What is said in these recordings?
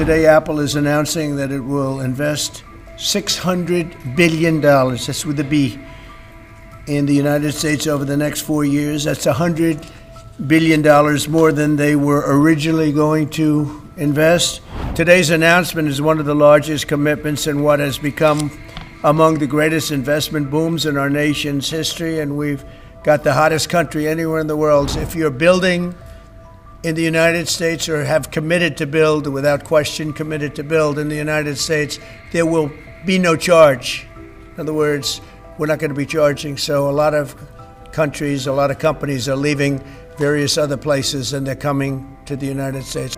Today, Apple is announcing that it will invest $600 billion, that's with a B, in the United States over the next 4 years. That's $100 billion more than they were originally going to invest. Today's announcement is one of the largest commitments in what has become among the greatest investment booms in our nation's history, and we've got the hottest country anywhere in the world. If you're building in the United States or have committed to build, without question committed to build in the United States, there will be no charge. In other words, we're not going to be charging. So a lot of countries, a lot of companies are leaving various other places and they're coming to the United States.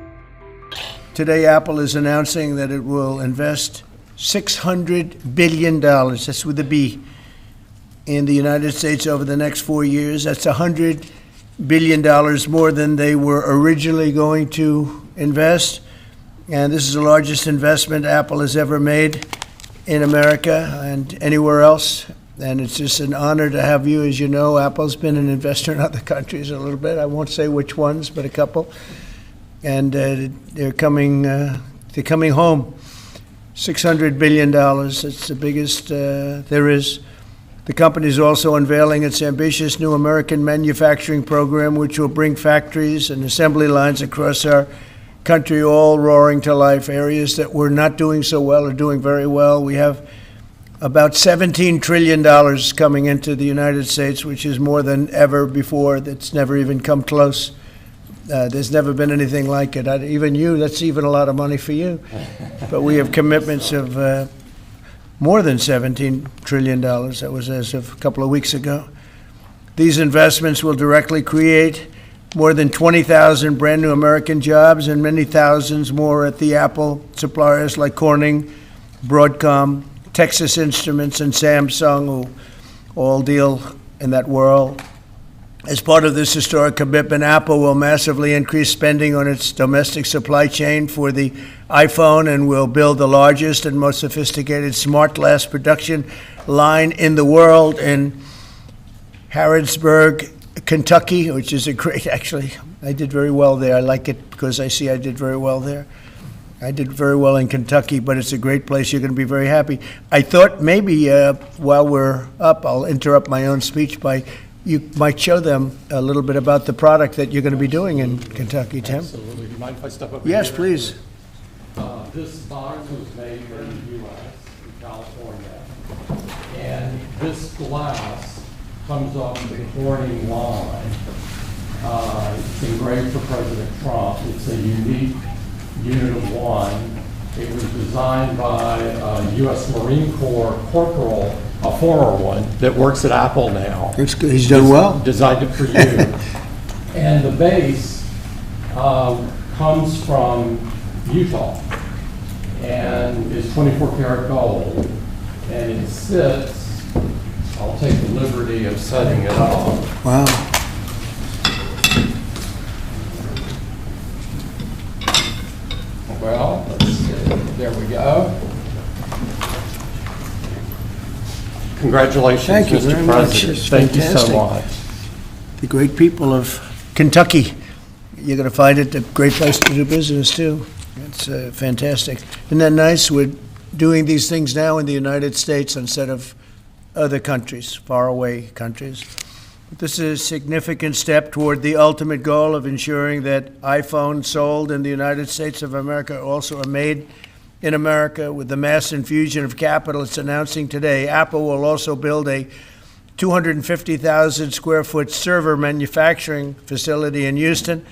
Today, Apple is announcing that it will invest $600 billion, that's with a B, in the United States over the next 4 years. That's $100 billion more than they were originally going to invest. And this is the largest investment Apple has ever made in America and anywhere else. And it's just an honor to have you. As you know, Apple's been an investor in other countries a little bit. I won't say which ones, but a couple. And they're coming home. $600 billion. It's the biggest there is. The company is also unveiling its ambitious new American manufacturing program, which will bring factories and assembly lines across our country, all roaring to life. Areas that were not doing so well are doing very well. We have about $17 trillion coming into the United States, which is more than ever before. That's never even come close. There's never been anything like it. Even you, that's even a lot of money for you. But we have commitments of more than $17 trillion. That was as of a couple of weeks ago. These investments will directly create more than 20,000 brand new American jobs and many thousands more at the Apple suppliers like Corning, Broadcom, Texas Instruments, and Samsung, who all deal in that world. As part of this historic commitment, Apple will massively increase spending on its domestic supply chain for the iPhone and will build the largest and most sophisticated smart glass production line in the world in Harrodsburg, Kentucky, which is a great, actually, I did very well there. I like it because I see I did very well there. I did very well in Kentucky, but it's a great place. You're going to be very happy. I thought maybe while we're up, I'll interrupt my own speech by you might show them a little bit about the product that you're going to be doing in Kentucky, Tim. Absolutely. Do you mind if I step up? Yes, here? Please. This box was made in the U.S., in California, and this glass comes off the Corning line. It's engraved for President Trump. It's a unique unit of one. It was designed by a U.S. Marine Corps corporal, a former one, that works at Apple now. That's good. He's done well. Designed it for you. And the base comes from Utah and is 24 karat gold. And it sits, I'll take the liberty of setting it up. Wow. Well, let's see. There we go. Congratulations, Thank you Mr. very much. President. It's Thank you fantastic. so much. The great people of Kentucky. You're going to find it a great place to do business, too. It's fantastic. Isn't that nice? We're doing these things now in the United States instead of other countries, faraway countries. This is a significant step toward the ultimate goal of ensuring that iPhones sold in the United States of America also are made in America. With the mass infusion of capital it's announcing today, Apple will also build a 250,000 square foot server manufacturing facility in Houston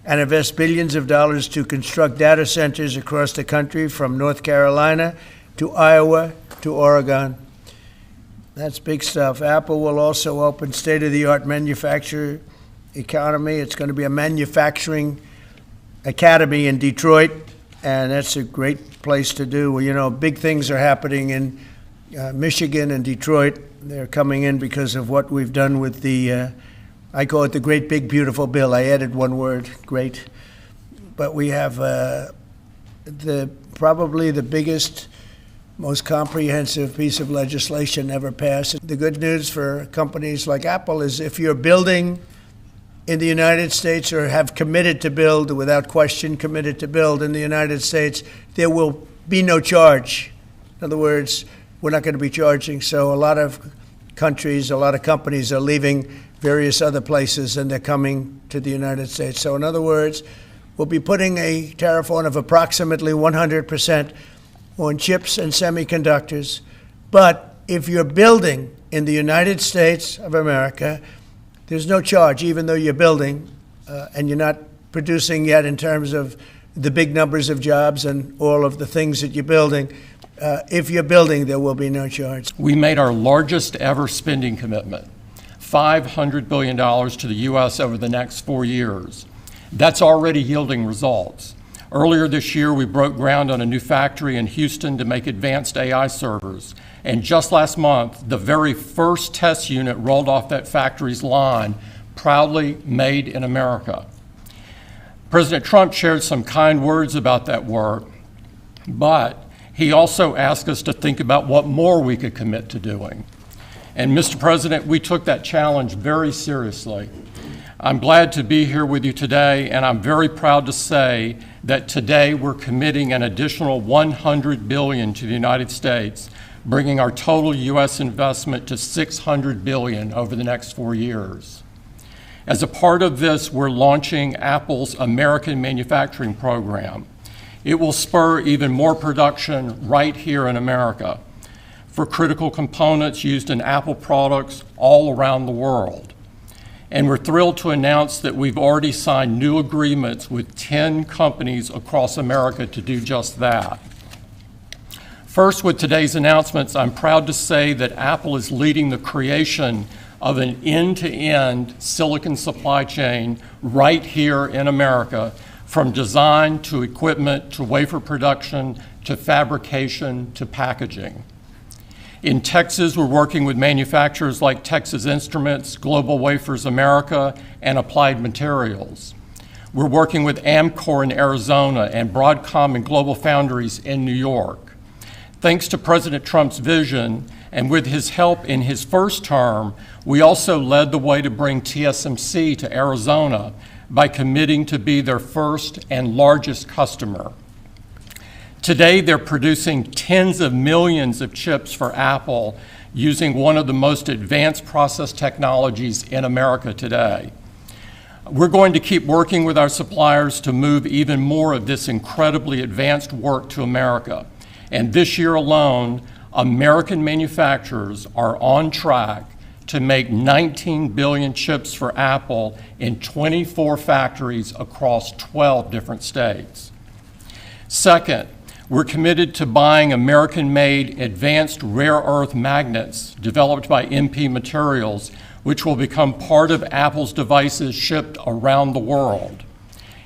and invest billions of dollars to construct data centers across the country from North Carolina to Iowa to Oregon. That's big stuff. Apple will also open state-of-the-art manufacturing economy. It's going to be a manufacturing academy in Detroit, and that's a great place to do. Well, you know, big things are happening in Michigan and Detroit. They're coming in because of what we've done with the, I call it the Great Big Beautiful Bill. I added one word, great. But we have probably the biggest, most comprehensive piece of legislation ever passed. The good news for companies like Apple is if you're building in the United States or have committed to build, without question committed to build in the United States, there will be no charge. In other words, we're not going to be charging. So a lot of countries, a lot of companies are leaving various other places and they're coming to the United States. So in other words, we'll be putting a tariff on of approximately 100% on chips and semiconductors. But if you're building in the United States of America, there's no charge, even though you're building and you're not producing yet in terms of the big numbers of jobs and all of the things that you're building. If you're building, there will be no charge. We made our largest ever spending commitment, $500 billion to the U.S. over the next 4 years. That's already yielding results. Earlier this year, we broke ground on a new factory in Houston to make advanced AI servers. And just last month, the very first test unit rolled off that factory's line, proudly made in America. President Trump shared some kind words about that work, but he also asked us to think about what more we could commit to doing. And Mr. President, we took that challenge very seriously. I'm glad to be here with you today, and I'm very proud to say that today we're committing an additional $100 billion to the United States, bringing our total U.S. investment to $600 billion over the next 4 years. As a part of this, we're launching Apple's American Manufacturing Program. It will spur even more production right here in America for critical components used in Apple products all around the world. And we're thrilled to announce that we've already signed new agreements with 10 companies across America to do just that. First, with today's announcements, I'm proud to say that Apple is leading the creation of an end-to-end silicon supply chain right here in America, from design to equipment to wafer production to fabrication to packaging. In Texas, we're working with manufacturers like Texas Instruments, Global Wafers America, and Applied Materials. We're working with Amcor in Arizona and Broadcom and Global Foundries in New York. Thanks to President Trump's vision, and with his help in his first term, we also led the way to bring TSMC to Arizona by committing to be their first and largest customer. Today, they're producing tens of millions of chips for Apple using one of the most advanced process technologies in America today. We're going to keep working with our suppliers to move even more of this incredibly advanced work to America. And this year alone, American manufacturers are on track to make 19 billion chips for Apple in 24 factories across 12 different states. Second, we're committed to buying American-made advanced rare earth magnets developed by MP Materials, which will become part of Apple's devices shipped around the world.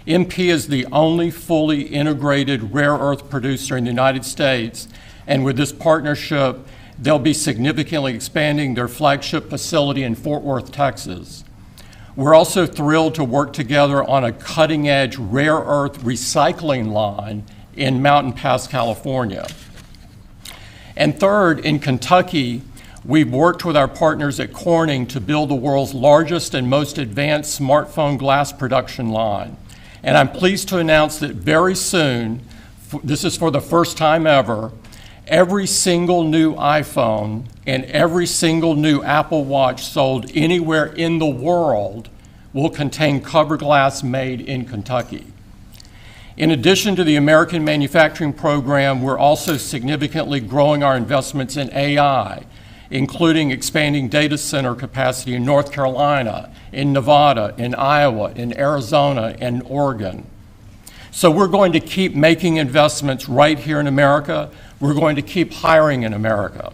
MP is the only fully integrated rare earth producer in the United States, and with this partnership, they'll be significantly expanding their flagship facility in Fort Worth, Texas. We're also thrilled to work together on a cutting-edge rare earth recycling line in Mountain Pass, California. And third, in Kentucky, we've worked with our partners at Corning to build the world's largest and most advanced smartphone glass production line. And I'm pleased to announce that very soon, this is for the first time ever, every single new iPhone and every single new Apple Watch sold anywhere in the world will contain cover glass made in Kentucky. In addition to the American Manufacturing Program, we're also significantly growing our investments in AI, including expanding data center capacity in North Carolina, in Nevada, in Iowa, in Arizona, and Oregon. So we're going to keep making investments right here in America. We're going to keep hiring in America.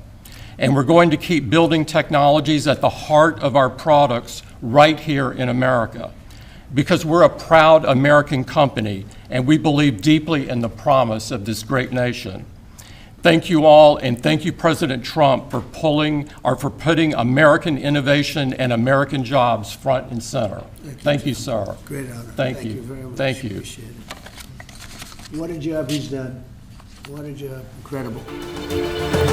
And we're going to keep building technologies at the heart of our products right here in America, because we're a proud American company and we believe deeply in the promise of this great nation. Thank you all, and thank you, President Trump, for putting American innovation and American jobs front and center. Thank you, sir. Great honor. Thank you. Very much. Thank you. Appreciate it. What a job he's done. What a job. Incredible.